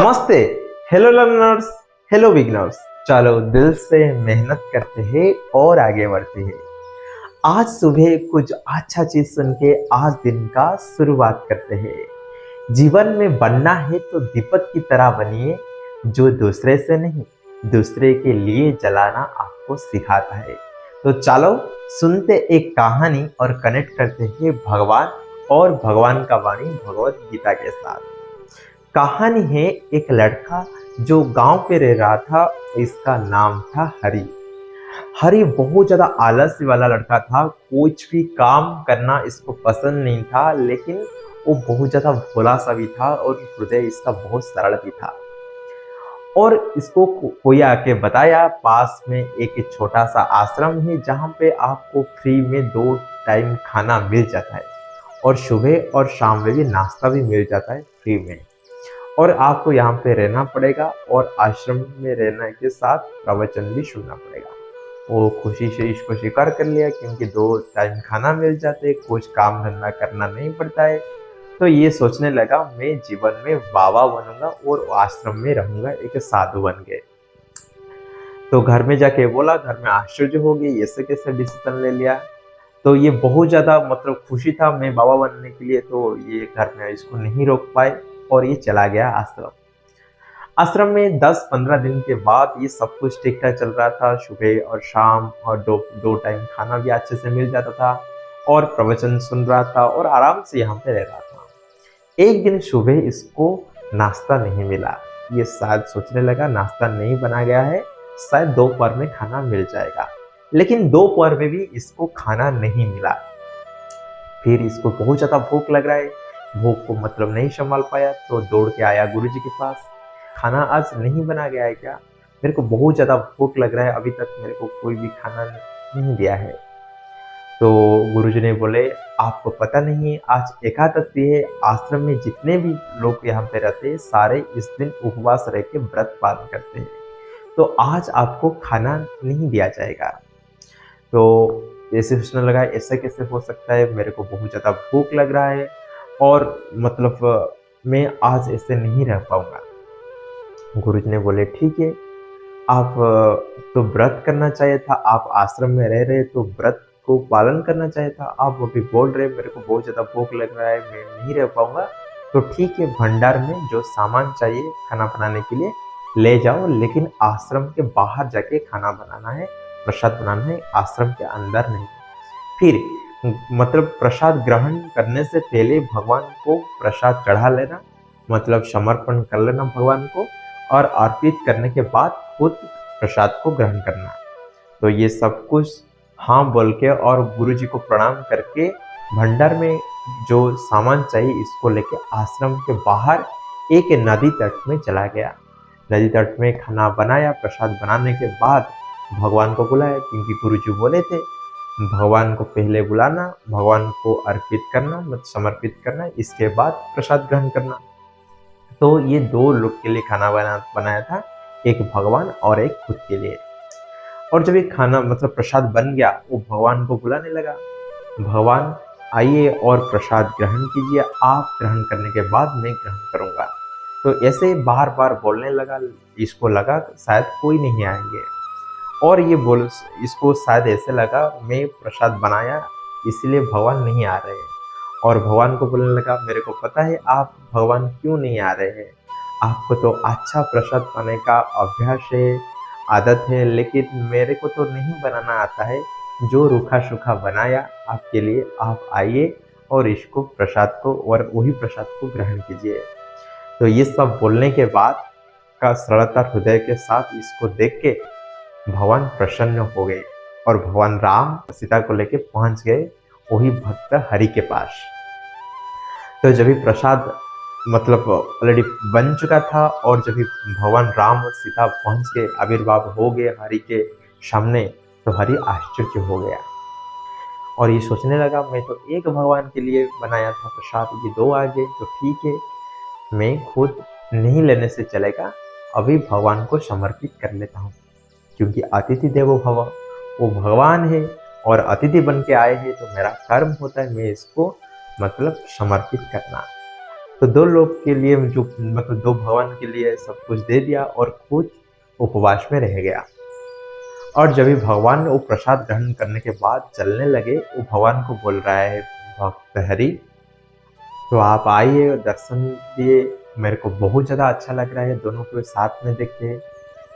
नमस्ते। Hello learners, hello beginners. चलो दिल से मेहनत करते हैं और आगे बढ़ते हैं। आज सुबह कुछ अच्छा चीज सुन के आज दिन का शुरुआत करते हैं। जीवन में बनना है तो दीपक की तरह बनिए, जो दूसरे से नहीं दूसरे के लिए जलाना आपको सिखाता है। तो चलो सुनते एक कहानी और कनेक्ट करते हैं भगवान और भगवान का वाणी भगवत गीता के साथ। कहानी है एक लड़का जो गांव पे रह रहा था। इसका नाम था हरी। हरी बहुत ज्यादा आलसी वाला लड़का था। कुछ भी काम करना इसको पसंद नहीं था, लेकिन वो बहुत ज्यादा भोला सा भी था और हृदय इसका बहुत सरल भी था। और इसको कोई आके बताया पास में एक छोटा सा आश्रम है जहाँ पे आपको फ्री में 2 टाइम खाना मिल जाता है और सुबह और शाम में भी नाश्ता भी मिल जाता है फ्री में। और आपको यहाँ पे रहना पड़ेगा और आश्रम में रहने के साथ प्रवचन भी सुनना पड़ेगा। वो खुशी से इसको स्वीकार कर लिया क्योंकि 2 टाइम खाना मिल जाते, कुछ काम धंधा करना नहीं पड़ता है। तो ये सोचने लगा मैं जीवन में बाबा बनूंगा और आश्रम में रहूंगा एक साधु बन के। तो घर में जाके बोला, घर में आश्चर्य हो गई ऐसे कैसे डिसीजन ले लिया। तो ये बहुत ज्यादा खुशी था मैं बाबा बनने के लिए। तो ये घर में इसको नहीं रोक पाए और ये चला गया आश्रम। आश्रम में 10-15 दिन के बाद ये सब कुछ ठीक ठाक चल रहा था। सुबह और शाम और 2 टाइम खाना भी अच्छे से मिल जाता था और प्रवचन सुन रहा था और आराम से यहाँ पे रह रहा था। एक दिन सुबह इसको नाश्ता नहीं मिला। ये शायद सोचने लगा नाश्ता नहीं बना गया है, शायद दोपहर में खाना मिल जाएगा। लेकिन दोपहर में भी इसको खाना नहीं मिला। फिर इसको बहुत ज्यादा भूख लग रहा है। भूख को नहीं संभाल पाया तो दौड़ के आया गुरुजी के पास। खाना आज नहीं बना गया है क्या? मेरे को बहुत ज्यादा भूख लग रहा है, अभी तक मेरे को कोई भी खाना नहीं दिया है। तो गुरुजी ने बोले आपको पता नहीं है आज एकादशी है, आश्रम में जितने भी लोग यहाँ पे रहते हैं सारे इस दिन उपवास रह के व्रत पालन करते हैं, तो आज आपको खाना नहीं दिया जाएगा। तो ऐसे सोचने लगा ऐसा कैसे हो सकता है, मेरे को बहुत ज़्यादा भूख लग रहा है और मैं आज ऐसे नहीं रह पाऊंगा। गुरुजी ने बोले ठीक है, आप तो व्रत करना चाहिए था, आप आश्रम में रह रहे तो व्रत को पालन करना चाहिए था। आप अभी बोल रहे मेरे को बहुत ज़्यादा भूख लग रहा है, मैं नहीं रह पाऊंगा। तो ठीक है, भंडार में जो सामान चाहिए खाना बनाने के लिए ले जाओ, लेकिन आश्रम के बाहर जाके खाना बनाना है, प्रसाद बनाना है, आश्रम के अंदर नहीं। फिर प्रसाद ग्रहण करने से पहले भगवान को प्रसाद चढ़ा लेना, समर्पण कर लेना भगवान को, और अर्पित करने के बाद खुद प्रसाद को ग्रहण करना। तो ये सब कुछ हाँ बोल के और गुरुजी को प्रणाम करके भंडार में जो सामान चाहिए इसको लेके आश्रम के बाहर एक नदी तट में चला गया। नदी तट में खाना बनाया, प्रसाद बनाने के बाद भगवान को बुलाया क्योंकि गुरुजी बोले थे भगवान को पहले बुलाना, भगवान को अर्पित करना समर्पित करना, इसके बाद प्रसाद ग्रहण करना। तो ये 2 लोग के लिए खाना बनाया था, एक भगवान और एक खुद के लिए। और जब ये खाना प्रसाद बन गया वो भगवान को बुलाने लगा, भगवान आइए और प्रसाद ग्रहण कीजिए, आप ग्रहण करने के बाद मैं ग्रहण करूंगा। तो ऐसे बार बार बोलने लगा। इसको लगा शायद कोई नहीं आएंगे और इसको शायद ऐसे लगा मैं प्रसाद बनाया इसलिए भगवान नहीं आ रहे हैं। और भगवान को बोलने लगा मेरे को पता है आप भगवान क्यों नहीं आ रहे हैं, आपको तो अच्छा प्रसाद बनाने का अभ्यास है, आदत है, लेकिन मेरे को तो नहीं बनाना आता है। जो रूखा सूखा बनाया आपके लिए, आप आइए और इसको प्रसाद को और वही प्रसाद को ग्रहण कीजिए। तो ये सब बोलने के बाद का सरलता हृदय के साथ इसको देख के भगवान प्रसन्न हो गए और भगवान राम सीता को लेके पहुंच गए वही भक्त हरि के पास। तो जब भी प्रसाद ऑलरेडी बन चुका था और जब भी भगवान राम और सीता पहुंच गए, आविर्भाव हो गए हरि के सामने, तो हरि आश्चर्य हो गया और ये सोचने लगा मैं तो एक भगवान के लिए बनाया था प्रसाद, ये 2 आ गए, तो ठीक है मैं खुद नहीं लेने से चलेगा, अभी भगवान को समर्पित कर लेता हूँ क्योंकि अतिथि देवो भव, वो भगवान है और अतिथि बन के आए हैं तो मेरा कर्म होता है मैं इसको समर्पित करना। तो दो लोग के लिए जो मतलब दो भगवान के लिए सब कुछ दे दिया और खुद उपवास में रह गया। और जब भी भगवान वो प्रसाद ग्रहण करने के बाद चलने लगे, वो भगवान को बोल रहा है, भक्त हरि तो आप आइए दर्शन दिए, मेरे को बहुत ज़्यादा अच्छा लग रहा है दोनों को साथ में देख के,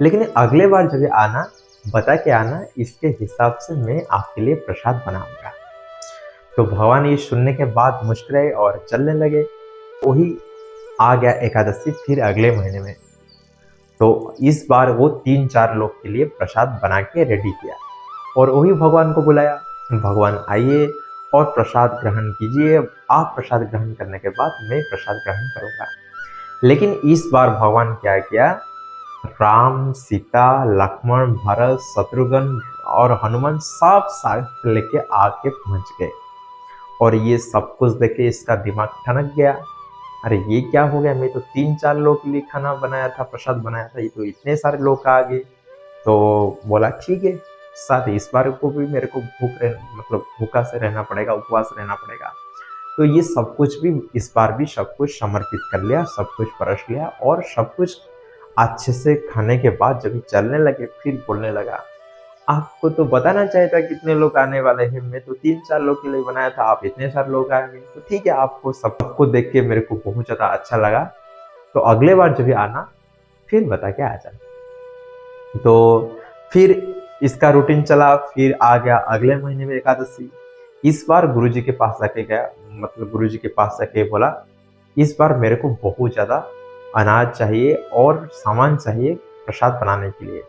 लेकिन अगले बार जब आना बता के आना, इसके हिसाब से मैं आपके लिए प्रसाद बनाऊंगा। तो भगवान ये सुनने के बाद मुस्कुराए और चलने लगे। वही आ गया एकादशी फिर अगले महीने में। तो इस बार वो 3-4 लोग के लिए प्रसाद बना के रेडी किया और वही भगवान को बुलाया, भगवान आइए और प्रसाद ग्रहण कीजिए, आप प्रसाद ग्रहण करने के बाद मैं प्रसाद ग्रहण करूंगा। लेकिन इस बार भगवान क्या किया, राम, सीता, लक्ष्मण, भरत, शत्रुघ्न और हनुमान सब साथ लेके आके पहुंच गए। और ये सब कुछ देखे इसका दिमाग ठनक गया, अरे ये क्या हो गया, मैं तो 3-4 लोग के लिए खाना बनाया था, प्रसाद बनाया था, ये तो इतने सारे लोग आ गए। तो बोला ठीक है, साथ इस बार को भी मेरे को मतलब भूखा से रहना पड़ेगा, उपवास रहना पड़ेगा। तो ये सब कुछ भी इस बार भी सब कुछ समर्पित कर लिया, सब कुछ परस लिया और सब कुछ अच्छे से खाने के बाद जब चलने लगे फिर बोलने लगा, आपको तो बताना चाहिए था कितने लोग आने वाले हैं, मैं तो 3-4 लोग के लिए बनाया था, आप इतने सारे लोग आ गए। तो ठीक है, आपको सबको देख के मेरे को बहुत ज़्यादा अच्छा लगा, तो अगले बार जब भी आना फिर बता के आ जाना। तो फिर इसका रूटीन चला, फिर आ गया अगले महीने में एकादशी। इस बार गुरुजी के पास जाके गया, मतलब गुरुजी के पास जाके बोला, इस बार मेरे को बहुत ज़्यादा अनाज चाहिए और सामान चाहिए प्रसाद बनाने के लिए।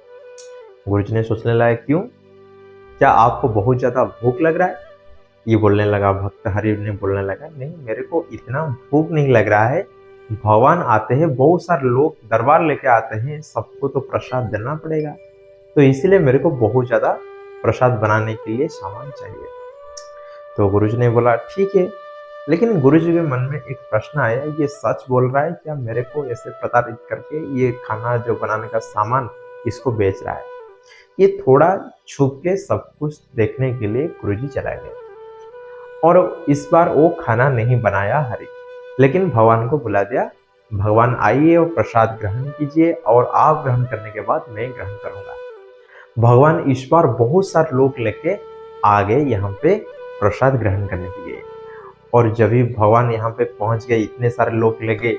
गुरुजी ने सोचने लगा, क्यों, क्या आपको बहुत ज़्यादा भूख लग रहा है? ये बोलने लगा, भक्त हरि ने बोलने लगा, नहीं मेरे को इतना भूख नहीं लग रहा है, भगवान आते हैं, बहुत सारे लोग दरबार लेके आते हैं, सबको तो प्रसाद देना पड़ेगा, तो इसीलिए मेरे को बहुत ज़्यादा प्रसाद बनाने के लिए सामान चाहिए। तो गुरुजी ने बोला ठीक है, लेकिन गुरुजी के मन में एक प्रश्न आया, ये सच बोल रहा है क्या, मेरे को ऐसे प्रताड़ित करके ये खाना जो बनाने का सामान इसको बेच रहा है? ये थोड़ा छुप के सब कुछ देखने के लिए गुरुजी चला गया और इस बार वो खाना नहीं बनाया हरि, लेकिन भगवान को बुला दिया, भगवान आइए और प्रसाद ग्रहण कीजिए और आप ग्रहण करने के बाद मैं ग्रहण करूंगा। भगवान इस बार बहुत सारे लोग लेके आ गए यहाँ पे प्रसाद ग्रहण करने के लिए। और जब भी भगवान यहाँ पे पहुंच गए, इतने सारे लोग लगे,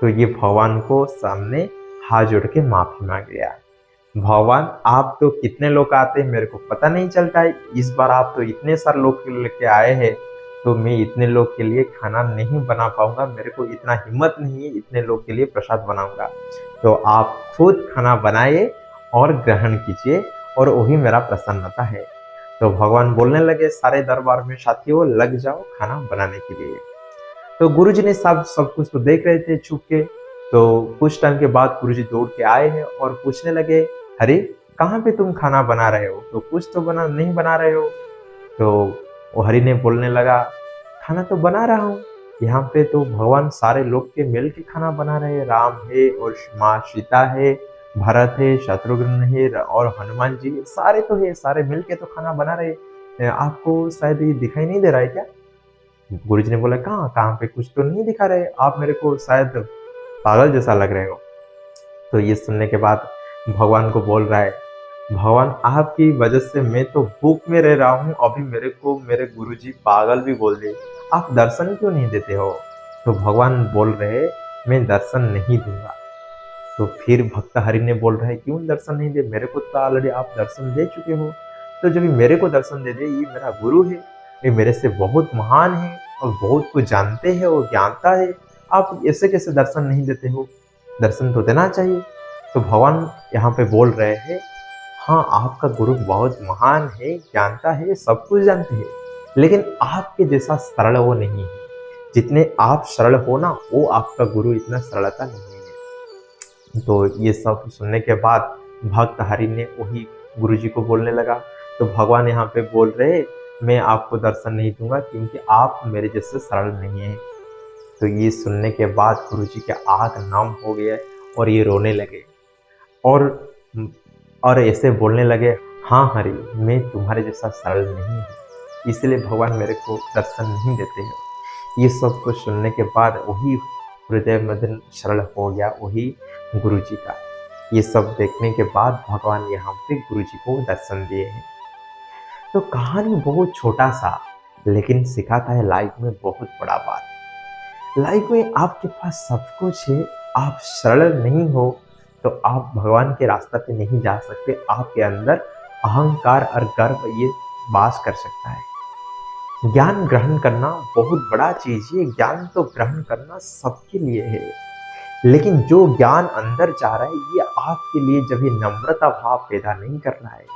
तो ये भगवान को सामने हाथ जोड़ के माफी मांग लिया, भगवान आप तो कितने लोग आते हैं मेरे को पता नहीं चलता है, इस बार आप तो इतने सारे लोग लेके आए हैं, तो मैं इतने लोग के लिए खाना नहीं बना पाऊंगा, मेरे को इतना हिम्मत नहीं है इतने लोग के लिए प्रसाद बनाऊंगा, तो आप खुद खाना बनाइए और ग्रहण कीजिए और वही मेरा प्रसन्नता है। तो भगवान बोलने लगे सारे दरबार में, साथियों लग जाओ खाना बनाने के लिए। तो गुरुजी ने सब कुछ तो देख रहे थे छुप के। तो कुछ टाइम के बाद गुरुजी दौड़ के आए हैं और पूछने लगे, अरे कहाँ पे तुम खाना बना रहे हो, तो कुछ तो नहीं बना रहे हो? तो वो हरि ने बोलने लगा, खाना तो बना रहा हूँ, यहाँ पे तो भगवान सारे लोग के मिल के खाना बना रहे हैं, राम है और माँ सीता है, भरत है, शत्रुघ्न है और हनुमान जी है, सारे तो है, सारे मिल के तो खाना बना रहे, आपको शायद ये दिखाई नहीं दे रहा है क्या? गुरुजी ने बोला, कहाँ कहाँ पे, कुछ तो नहीं दिखा रहे, आप मेरे को शायद पागल जैसा लग रहे हो। तो ये सुनने के बाद भगवान को बोल रहा है, भगवान आपकी वजह से मैं तो भूख में रह रहा हूँ, अभी मेरे को मेरे गुरुजी पागल भी बोल दे, आप दर्शन क्यों नहीं देते हो? तो भगवान बोल रहे, मैं दर्शन नहीं दूंगा। तो फिर भक्त हरि ने बोल रहे, क्यों दर्शन नहीं दे, मेरे को तो ऑलरेडी आप दर्शन दे चुके हो, तो जब मेरे को दर्शन दे दे, ये मेरा गुरु है, ये मेरे से बहुत महान है और बहुत कुछ जानते हैं और जानता है, आप ऐसे कैसे दर्शन नहीं देते हो, दर्शन तो देना चाहिए। तो भगवान यहाँ पे बोल रहे हैं, हाँ आपका गुरु बहुत महान है, जानता है, सब कुछ जानते हैं, लेकिन आपके जैसा सरल वो नहीं है, जितने आप सरल हो ना, वो आपका गुरु इतना सरलता नहीं है। तो ये सब सुनने के बाद भक्त हरि ने वही गुरुजी को बोलने लगा। तो भगवान यहाँ पे बोल रहे, मैं आपको दर्शन नहीं दूंगा क्योंकि आप मेरे जैसे सरल नहीं है। तो ये सुनने के बाद गुरुजी के आँख नम हो गए और ये रोने लगे और ऐसे बोलने लगे, हाँ हरि, मैं तुम्हारे जैसा सरल नहीं हूँ, इसलिए भगवान मेरे को दर्शन नहीं देते हैं। ये सब कुछ सुनने के बाद वही हृदय मदन सरल हो गया वही गुरु जी का। ये सब देखने के बाद भगवान यहाँ पे गुरु जी को दर्शन दिए हैं। तो कहानी बहुत छोटा सा लेकिन सिखाता है लाइफ में बहुत बड़ा बात। लाइफ में आपके पास सब कुछ है, आप सरल नहीं हो तो आप भगवान के रास्ते पे नहीं जा सकते। आपके अंदर अहंकार और गर्व ये वास कर सकता है। ज्ञान ग्रहण करना बहुत बड़ा चीज है। ज्ञान तो ग्रहण करना सबके लिए है, लेकिन जो ज्ञान अंदर जा रहा है ये आपके लिए जब ये नम्रता भाव पैदा नहीं कर रहा है,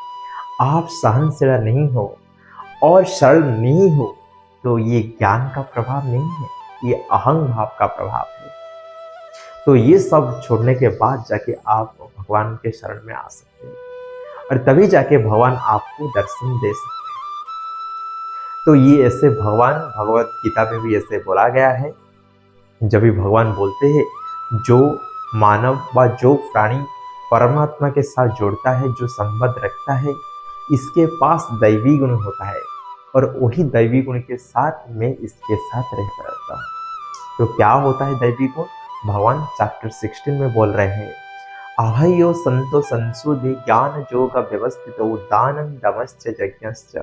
आप सहनशील नहीं हो और सरल नहीं हो, तो ये ज्ञान का प्रभाव नहीं है, ये अहंग भाव का प्रभाव है। तो ये सब छोड़ने के बाद जाके आप भगवान के शरण में आ सकते हैं और तभी जाके भगवान आपको दर्शन दे सकते हैं। तो ये ऐसे भगवान भगवत गीता में भी ऐसे बोला गया है। जब भी भगवान बोलते हैं जो मानव व जो प्राणी परमात्मा के साथ जोड़ता है, जो संबंध रखता है, इसके पास दैवी गुण होता है और वही दैवी गुण के साथ मैं इसके साथ रहता रहता हूँ। तो क्या होता है दैवी गुण? भगवान चैप्टर 16 में बोल रहे हैं, अभयो संतो संसुधि ज्ञान जोग व्यवस्थित दानम दमश्च यज्ञश्च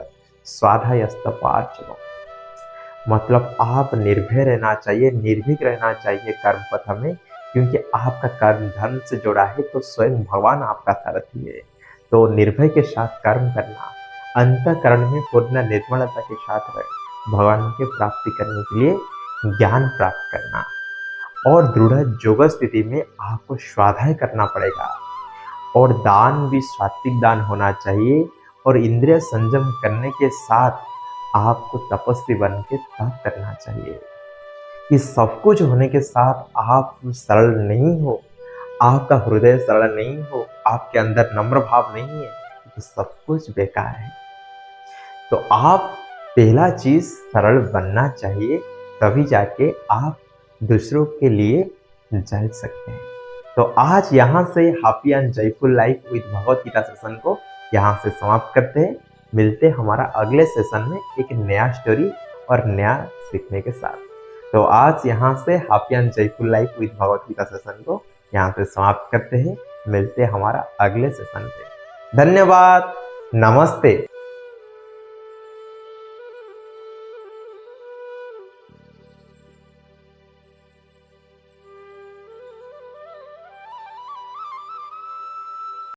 स्वाध्यायस्तपार्चनो। मतलब आप निर्भय रहना चाहिए, निर्भीक रहना चाहिए कर्म पथ में, क्योंकि आपका कर्म धर्म से जुड़ा है तो स्वयं भगवान आपका सारथी है। तो निर्भय के साथ कर्म करना, अंतःकरण में पूर्ण निर्मलता के साथ भगवान की प्राप्ति करने के लिए ज्ञान प्राप्त करना और दृढ़ जोग स्थिति में आपको स्वाध्याय करना पड़ेगा। और दान भी सात्विक दान होना चाहिए और इंद्रिय संयम करने के साथ आपको तपस्वी बन के तप करना चाहिए। इस सब कुछ होने के साथ आप सरल नहीं हो, आपका हृदय सरल नहीं हो, आपके अंदर नम्र भाव नहीं है, तो सब कुछ बेकार है। तो आप पहला चीज सरल बनना चाहिए, तभी जाके आप दूसरों के लिए जल सकते हैं। तो आज यहाँ से happy and joyful life with Bhagavad Gita session को यहाँ से समाप्त करते हैं। मिलते हैं हमारा अगले सेशन में एक नया स्टोरी और नया सीखने के साथ। तो आज यहाँ से happy and joyful life with Bhagavad Gita session को यहाँ से समाप्त करते हैं। मिलते हैं हमारा अगले सेशन पे। धन्यवाद। नमस्ते।